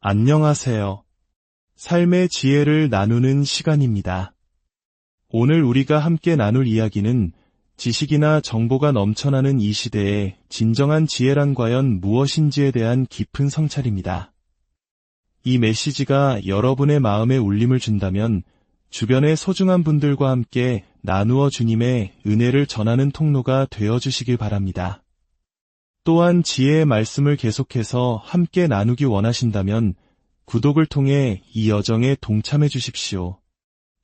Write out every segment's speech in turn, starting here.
안녕하세요. 삶의 지혜를 나누는 시간입니다. 오늘 우리가 함께 나눌 이야기는 지식이나 정보가 넘쳐나는 이 시대에 진정한 지혜란 과연 무엇인지에 대한 깊은 성찰입니다. 이 메시지가 여러분의 마음에 울림을 준다면 주변의 소중한 분들과 함께 나누어 주님의 은혜를 전하는 통로가 되어주시길 바랍니다. 또한 지혜의 말씀을 계속해서 함께 나누기 원하신다면 구독을 통해 이 여정에 동참해 주십시오.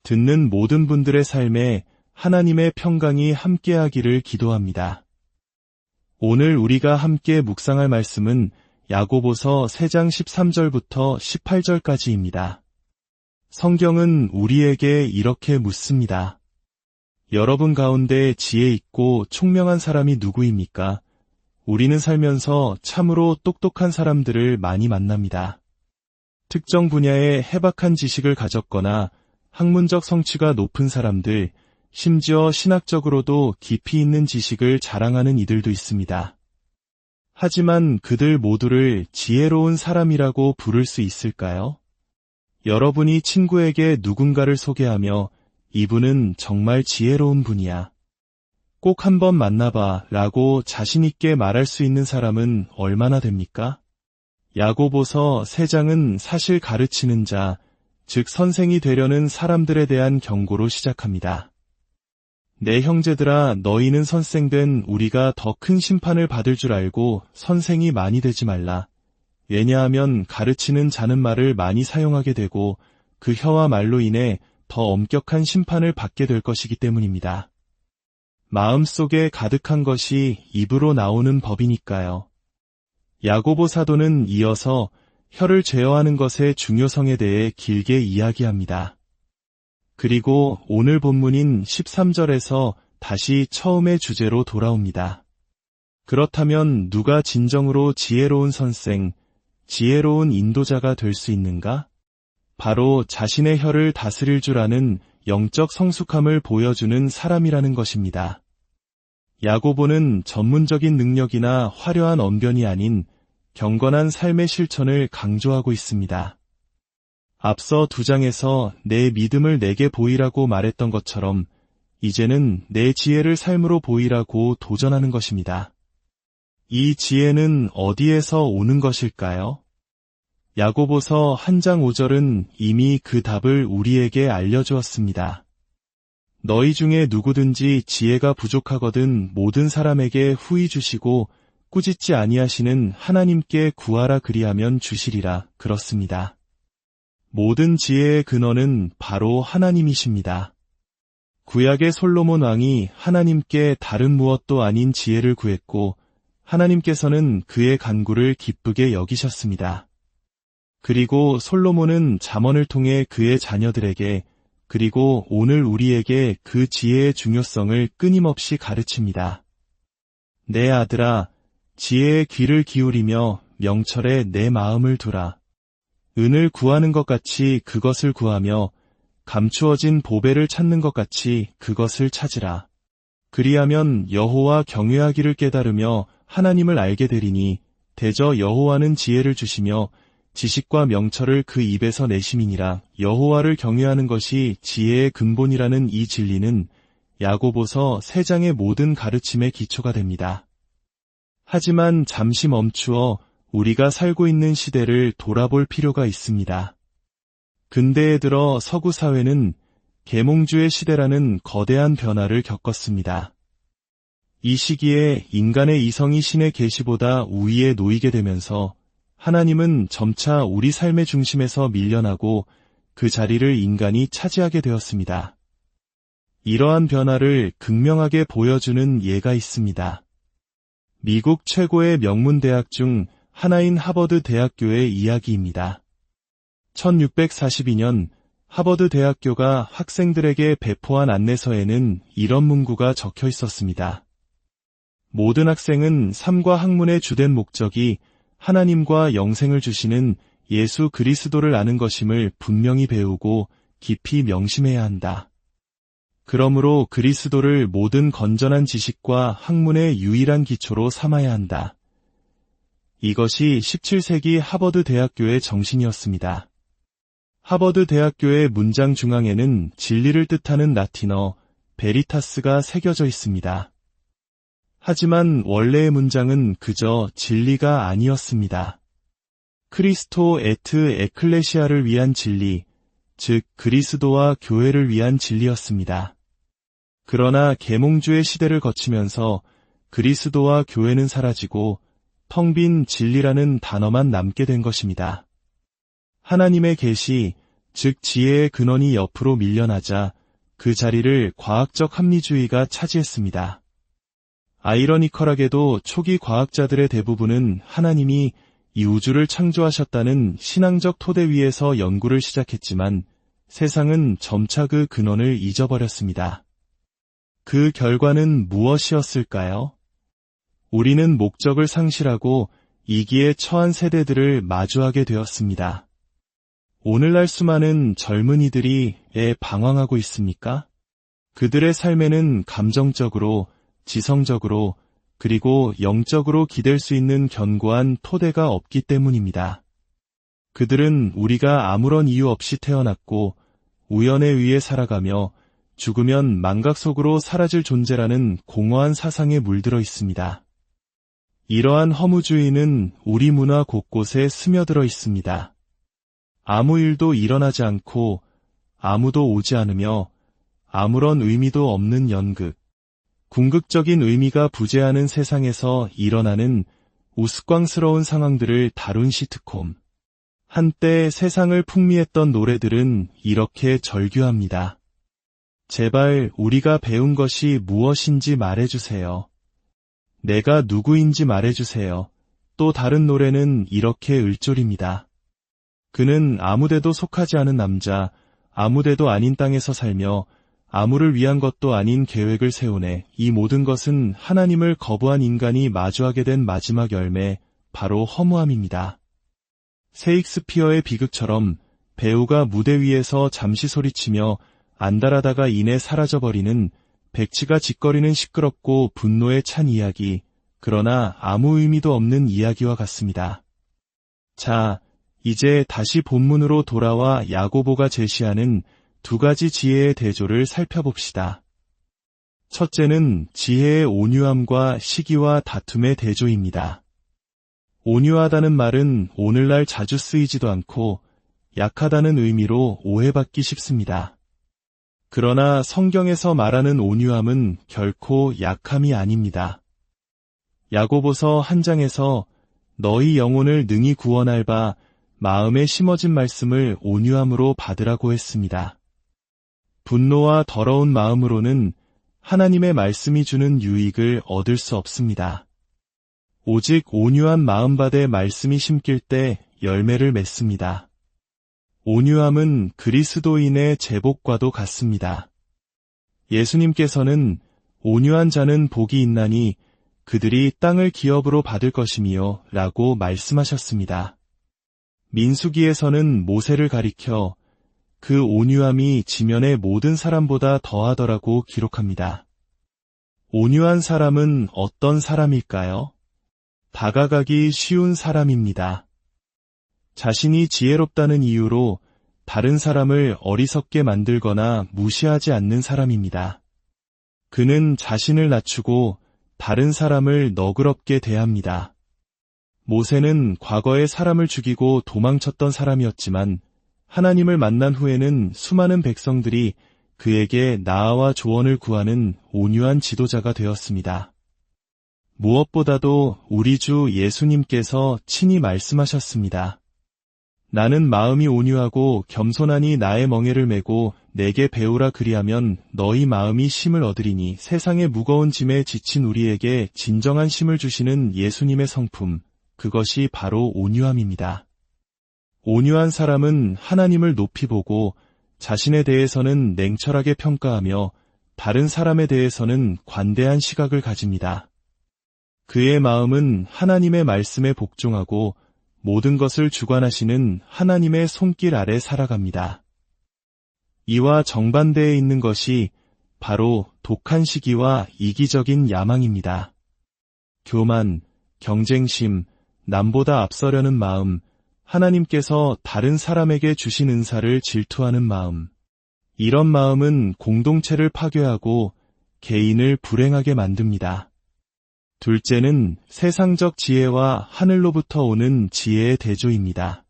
듣는 모든 분들의 삶에 하나님의 평강이 함께하기를 기도합니다. 오늘 우리가 함께 묵상할 말씀은 야고보서 3장 13절부터 18절까지입니다. 성경은 우리에게 이렇게 묻습니다. 여러분 가운데 지혜 있고 총명한 사람이 누구입니까? 우리는 살면서 참으로 똑똑한 사람들을 많이 만납니다. 특정 분야에 해박한 지식을 가졌거나 학문적 성취가 높은 사람들, 심지어 신학적으로도 깊이 있는 지식을 자랑하는 이들도 있습니다. 하지만 그들 모두를 지혜로운 사람이라고 부를 수 있을까요? 여러분이 친구에게 누군가를 소개하며 이분은 정말 지혜로운 분이야. 꼭 한번 만나봐 라고 자신있게 말할 수 있는 사람은 얼마나 됩니까? 야고보서 3장은 사실 가르치는 자, 즉 선생이 되려는 사람들에 대한 경고로 시작합니다. 내 형제들아, 너희는 선생된 우리가 더 큰 심판을 받을 줄 알고 선생이 많이 되지 말라. 왜냐하면 가르치는 자는 말을 많이 사용하게 되고 그 혀와 말로 인해 더 엄격한 심판을 받게 될 것이기 때문입니다. 마음속에 가득한 것이 입으로 나오는 법이니까요. 야고보 사도는 이어서 혀를 제어하는 것의 중요성에 대해 길게 이야기합니다. 그리고 오늘 본문인 13절에서 다시 처음의 주제로 돌아옵니다. 그렇다면 누가 진정으로 지혜로운 선생, 지혜로운 인도자가 될 수 있는가? 바로 자신의 혀를 다스릴 줄 아는 영적 성숙함을 보여주는 사람이라는 것입니다. 야고보는 전문적인 능력이나 화려한 언변이 아닌 경건한 삶의 실천을 강조하고 있습니다. 앞서 2장에서 내 믿음을 내게 보이라고 말했던 것처럼 이제는 내 지혜를 삶으로 보이라고 도전하는 것입니다. 이 지혜는 어디에서 오는 것일까요? 야고보서 1장 5절은 이미 그 답을 우리에게 알려주었습니다. 너희 중에 누구든지 지혜가 부족하거든 모든 사람에게 후히 주시고 꾸짖지 아니하시는 하나님께 구하라 그리하면 주시리라. 그렇습니다. 모든 지혜의 근원은 바로 하나님이십니다. 구약의 솔로몬 왕이 하나님께 다른 무엇도 아닌 지혜를 구했고 하나님께서는 그의 간구를 기쁘게 여기셨습니다. 그리고 솔로몬은 잠언을 통해 그의 자녀들에게 그리고 오늘 우리에게 그 지혜의 중요성을 끊임없이 가르칩니다. 내 아들아, 지혜의 귀를 기울이며 명철에 내 마음을 두라. 은을 구하는 것 같이 그것을 구하며 감추어진 보배를 찾는 것 같이 그것을 찾으라. 그리하면 여호와 경외하기를 깨달으며 하나님을 알게 되리니 대저 여호와는 지혜를 주시며 지식과 명철을 그 입에서 내심이니라. 여호와를 경외하는 것이 지혜의 근본이라는 이 진리는 야고보서 3장의 모든 가르침의 기초가 됩니다. 하지만 잠시 멈추어 우리가 살고 있는 시대를 돌아볼 필요가 있습니다. 근대에 들어 서구 사회는 계몽주의 시대라는 거대한 변화를 겪었습니다. 이 시기에 인간의 이성이 신의 계시보다 우위에 놓이게 되면서 하나님은 점차 우리 삶의 중심에서 밀려나고 그 자리를 인간이 차지하게 되었습니다. 이러한 변화를 극명하게 보여주는 예가 있습니다. 미국 최고의 명문대학 중 하나인 하버드 대학교의 이야기입니다. 1642년 하버드 대학교가 학생들에게 배포한 안내서에는 이런 문구가 적혀 있었습니다. 모든 학생은 삶과 학문의 주된 목적이 하나님과 영생을 주시는 예수 그리스도를 아는 것임을 분명히 배우고 깊이 명심해야 한다. 그러므로 그리스도를 모든 건전한 지식과 학문의 유일한 기초로 삼아야 한다. 이것이 17세기 하버드 대학교의 정신이었습니다. 하버드 대학교의 문장 중앙에는 진리를 뜻하는 라틴어 베리타스가 새겨져 있습니다. 하지만 원래의 문장은 그저 진리가 아니었습니다. 크리스토 에트 에클레시아를 위한 진리, 즉 그리스도와 교회를 위한 진리였습니다. 그러나 계몽주의 시대를 거치면서 그리스도와 교회는 사라지고 텅 빈 진리라는 단어만 남게 된 것입니다. 하나님의 계시, 즉 지혜의 근원이 옆으로 밀려나자 그 자리를 과학적 합리주의가 차지했습니다. 아이러니컬하게도 초기 과학자들의 대부분은 하나님이 이 우주를 창조하셨다는 신앙적 토대 위에서 연구를 시작했지만 세상은 점차 그 근원을 잊어버렸습니다. 그 결과는 무엇이었을까요? 우리는 목적을 상실하고 이기에 처한 세대들을 마주하게 되었습니다. 오늘날 수많은 젊은이들이 왜 방황하고 있습니까? 그들의 삶에는 감정적으로, 지성적으로, 그리고 영적으로 기댈 수 있는 견고한 토대가 없기 때문입니다. 그들은 우리가 아무런 이유 없이 태어났고 우연에 의해 살아가며 죽으면 망각 속으로 사라질 존재라는 공허한 사상에 물들어 있습니다. 이러한 허무주의는 우리 문화 곳곳에 스며들어 있습니다. 아무 일도 일어나지 않고 아무도 오지 않으며 아무런 의미도 없는 연극, 궁극적인 의미가 부재하는 세상에서 일어나는 우스꽝스러운 상황들을 다룬 시트콤. 한때 세상을 풍미했던 노래들은 이렇게 절규합니다. 제발 우리가 배운 것이 무엇인지 말해주세요. 내가 누구인지 말해주세요. 또 다른 노래는 이렇게 을조립니다. 그는 아무데도 속하지 않은 남자, 아무데도 아닌 땅에서 살며 아무를 위한 것도 아닌 계획을 세우네. 이 모든 것은 하나님을 거부한 인간이 마주하게 된 마지막 열매, 바로 허무함입니다. 셰익스피어의 비극처럼 배우가 무대 위에서 잠시 소리치며 안달하다가 이내 사라져버리는 백치가 짓거리는 시끄럽고 분노에 찬 이야기, 그러나 아무 의미도 없는 이야기와 같습니다. 자, 이제 다시 본문으로 돌아와 야고보가 제시하는 두 가지 지혜의 대조를 살펴봅시다. 첫째는 지혜의 온유함과 시기와 다툼의 대조입니다. 온유하다는 말은 오늘날 자주 쓰이지도 않고 약하다는 의미로 오해받기 쉽습니다. 그러나 성경에서 말하는 온유함은 결코 약함이 아닙니다. 야고보서 1장에서 너희 영혼을 능히 구원할 바 마음에 심어진 말씀을 온유함으로 받으라고 했습니다. 분노와 더러운 마음으로는 하나님의 말씀이 주는 유익을 얻을 수 없습니다. 오직 온유한 마음밭에 말씀이 심길 때 열매를 맺습니다. 온유함은 그리스도인의 제복과도 같습니다. 예수님께서는 온유한 자는 복이 있나니 그들이 땅을 기업으로 받을 것이미요 라고 말씀하셨습니다. 민수기에서는 모세를 가리켜 그 온유함이 지면의 모든 사람보다 더하더라고 기록합니다. 온유한 사람은 어떤 사람일까요? 다가가기 쉬운 사람입니다. 자신이 지혜롭다는 이유로 다른 사람을 어리석게 만들거나 무시하지 않는 사람입니다. 그는 자신을 낮추고 다른 사람을 너그럽게 대합니다. 모세는 과거에 사람을 죽이고 도망쳤던 사람이었지만 하나님을 만난 후에는 수많은 백성들이 그에게 나아와 조언을 구하는 온유한 지도자가 되었습니다. 무엇보다도 우리 주 예수님께서 친히 말씀하셨습니다. 나는 마음이 온유하고 겸손하니 나의 멍에를 메고 내게 배우라 그리하면 너희 마음이 쉼을 얻으리니. 세상의 무거운 짐에 지친 우리에게 진정한 쉼을 주시는 예수님의 성품, 그것이 바로 온유함입니다. 온유한 사람은 하나님을 높이 보고 자신에 대해서는 냉철하게 평가하며 다른 사람에 대해서는 관대한 시각을 가집니다. 그의 마음은 하나님의 말씀에 복종하고 모든 것을 주관하시는 하나님의 손길 아래 살아갑니다. 이와 정반대에 있는 것이 바로 독한 시기와 이기적인 야망입니다. 교만, 경쟁심, 남보다 앞서려는 마음, 하나님께서 다른 사람에게 주신 은사를 질투하는 마음. 이런 마음은 공동체를 파괴하고 개인을 불행하게 만듭니다. 둘째는 세상적 지혜와 하늘로부터 오는 지혜의 대조입니다.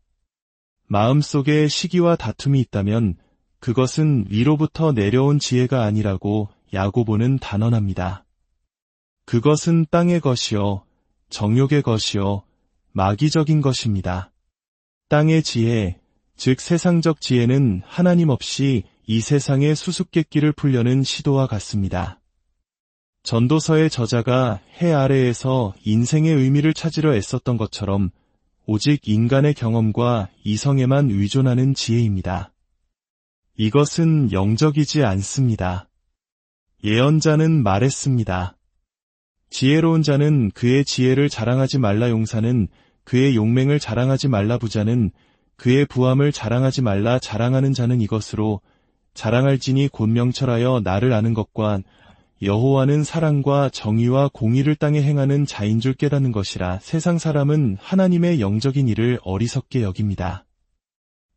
마음속에 시기와 다툼이 있다면 그것은 위로부터 내려온 지혜가 아니라고 야고보는 단언합니다. 그것은 땅의 것이요, 정욕의 것이요, 마귀적인 것입니다. 땅의 지혜, 즉 세상적 지혜는 하나님 없이 이 세상의 수수께끼를 풀려는 시도와 같습니다. 전도서의 저자가 해 아래에서 인생의 의미를 찾으려 애썼던 것처럼 오직 인간의 경험과 이성에만 의존하는 지혜입니다. 이것은 영적이지 않습니다. 예언자는 말했습니다. 지혜로운 자는 그의 지혜를 자랑하지 말라. 용사는 그의 용맹을 자랑하지 말라. 부자는 그의 부함을 자랑하지 말라. 자랑하는 자는 이것으로 자랑할지니 곧 명철하여 나를 아는 것과 여호와는 사랑과 정의와 공의를 땅에 행하는 자인 줄 깨닫는 것이라. 세상 사람은 하나님의 영적인 일을 어리석게 여깁니다.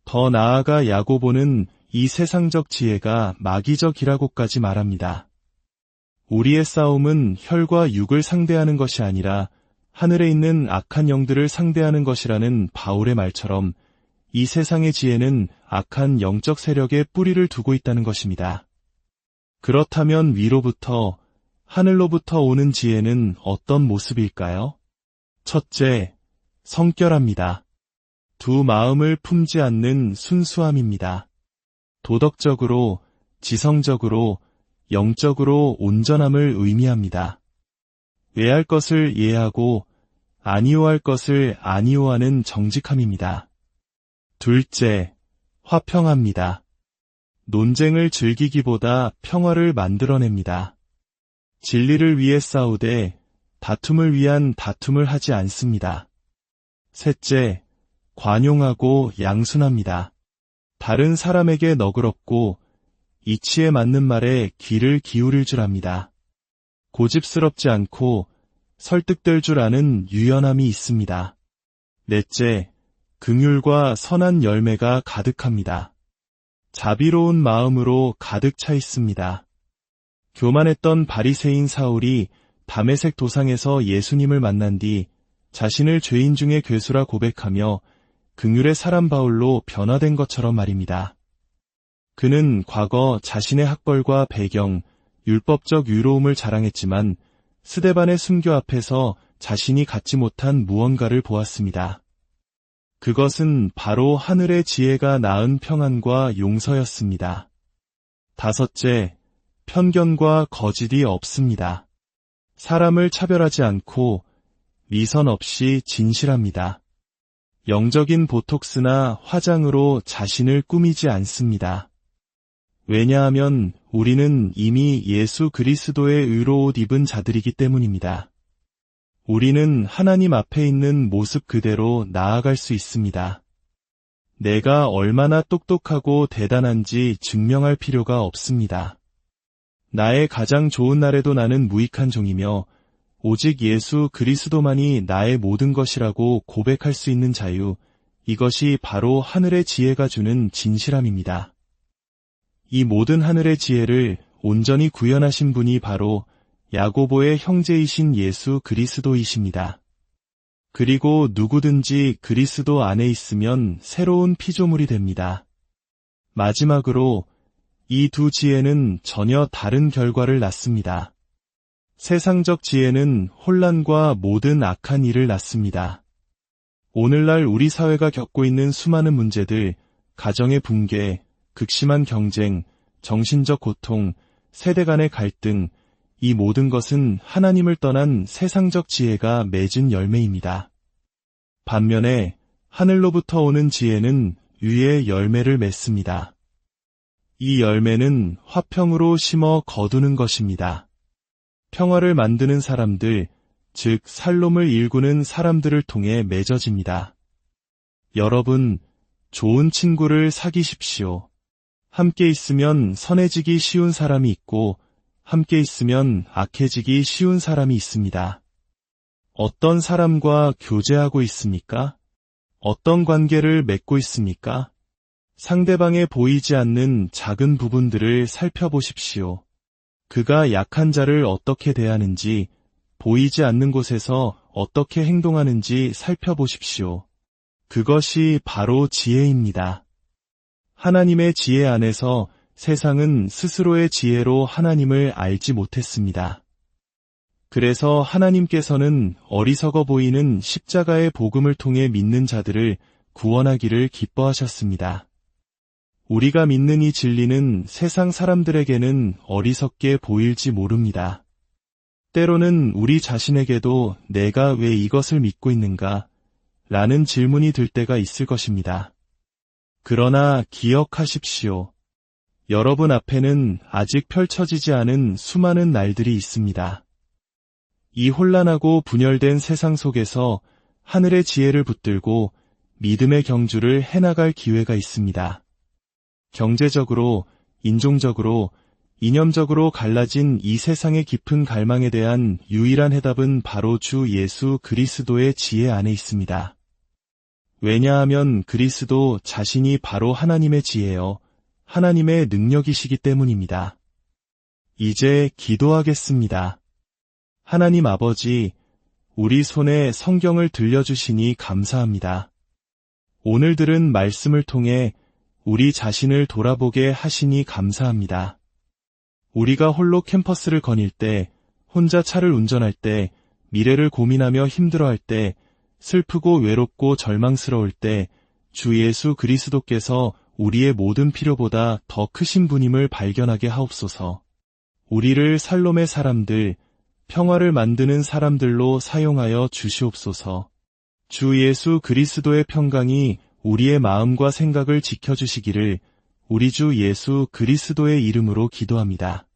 더 나아가 야고보는 이 세상적 지혜가 마귀적이라고까지 말합니다. 우리의 싸움은 혈과 육을 상대하는 것이 아니라 하늘에 있는 악한 영들을 상대하는 것이라는 바울의 말처럼 이 세상의 지혜는 악한 영적 세력에 뿌리를 두고 있다는 것입니다. 그렇다면 위로부터, 하늘로부터 오는 지혜는 어떤 모습일까요? 첫째, 성결합니다. 두 마음을 품지 않는 순수함입니다. 도덕적으로, 지성적으로, 영적으로 온전함을 의미합니다. 외할 것을 예하고 아니오할 것을 아니오하는 정직함입니다. 둘째, 화평합니다. 논쟁을 즐기기보다 평화를 만들어냅니다. 진리를 위해 싸우되 다툼을 위한 다툼을 하지 않습니다. 셋째, 관용하고 양순합니다. 다른 사람에게 너그럽고 이치에 맞는 말에 귀를 기울일 줄 압니다. 고집스럽지 않고 설득될 줄 아는 유연함이 있습니다. 넷째, 긍휼과 선한 열매가 가득합니다. 자비로운 마음으로 가득 차 있습니다. 교만했던 바리새인 사울이 다메섹 도상에서 예수님을 만난 뒤 자신을 죄인 중에 괴수라 고백하며 긍휼의 사람 바울로 변화된 것처럼 말입니다. 그는 과거 자신의 학벌과 배경, 율법적 유로움을 자랑했지만 스데반의 순교 앞에서 자신이 갖지 못한 무언가를 보았습니다. 그것은 바로 하늘의 지혜가 낳은 평안과 용서였습니다. 다섯째, 편견과 거짓이 없습니다. 사람을 차별하지 않고 미선 없이 진실합니다. 영적인 보톡스나 화장으로 자신을 꾸미지 않습니다. 왜냐하면 우리는 이미 예수 그리스도의 의로 옷 입은 자들이기 때문입니다. 우리는 하나님 앞에 있는 모습 그대로 나아갈 수 있습니다. 내가 얼마나 똑똑하고 대단한지 증명할 필요가 없습니다. 나의 가장 좋은 날에도 나는 무익한 종이며 오직 예수 그리스도만이 나의 모든 것이라고 고백할 수 있는 자유, 이것이 바로 하늘의 지혜가 주는 진실함입니다. 이 모든 하늘의 지혜를 온전히 구현하신 분이 바로 야고보의 형제이신 예수 그리스도이십니다. 그리고 누구든지 그리스도 안에 있으면 새로운 피조물이 됩니다. 마지막으로 이 두 지혜는 전혀 다른 결과를 낳습니다. 세상적 지혜는 혼란과 모든 악한 일을 낳습니다. 오늘날 우리 사회가 겪고 있는 수많은 문제들, 가정의 붕괴, 극심한 경쟁, 정신적 고통, 세대 간의 갈등, 이 모든 것은 하나님을 떠난 세상적 지혜가 맺은 열매입니다. 반면에 하늘로부터 오는 지혜는 위의 열매를 맺습니다. 이 열매는 화평으로 심어 거두는 것입니다. 평화를 만드는 사람들, 즉 살롬을 일구는 사람들을 통해 맺어집니다. 여러분, 좋은 친구를 사귀십시오. 함께 있으면 선해지기 쉬운 사람이 있고 함께 있으면 악해지기 쉬운 사람이 있습니다. 어떤 사람과 교제하고 있습니까? 어떤 관계를 맺고 있습니까? 상대방에 보이지 않는 작은 부분들을 살펴보십시오. 그가 약한 자를 어떻게 대하는지, 보이지 않는 곳에서 어떻게 행동하는지 살펴보십시오. 그것이 바로 지혜입니다. 하나님의 지혜 안에서 세상은 스스로의 지혜로 하나님을 알지 못했습니다. 그래서 하나님께서는 어리석어 보이는 십자가의 복음을 통해 믿는 자들을 구원하기를 기뻐하셨습니다. 우리가 믿는 이 진리는 세상 사람들에게는 어리석게 보일지 모릅니다. 때로는 우리 자신에게도 내가 왜 이것을 믿고 있는가? 라는 질문이 들 때가 있을 것입니다. 그러나 기억하십시오. 여러분 앞에는 아직 펼쳐지지 않은 수많은 날들이 있습니다. 이 혼란하고 분열된 세상 속에서 하늘의 지혜를 붙들고 믿음의 경주를 해나갈 기회가 있습니다. 경제적으로, 인종적으로, 이념적으로 갈라진 이 세상의 깊은 갈망에 대한 유일한 해답은 바로 주 예수 그리스도의 지혜 안에 있습니다. 왜냐하면 그리스도 자신이 바로 하나님의 지혜요, 하나님의 능력이시기 때문입니다. 이제 기도하겠습니다. 하나님 아버지, 우리 손에 성경을 들려주시니 감사합니다. 오늘 들은 말씀을 통해 우리 자신을 돌아보게 하시니 감사합니다. 우리가 홀로 캠퍼스를 거닐 때, 혼자 차를 운전할 때, 미래를 고민하며 힘들어할 때, 슬프고 외롭고 절망스러울 때, 주 예수 그리스도께서 우리의 모든 필요보다 더 크신 분임을 발견하게 하옵소서. 우리를 살롬의 사람들, 평화를 만드는 사람들로 사용하여 주시옵소서. 주 예수 그리스도의 평강이 우리의 마음과 생각을 지켜주시기를 우리 주 예수 그리스도의 이름으로 기도합니다.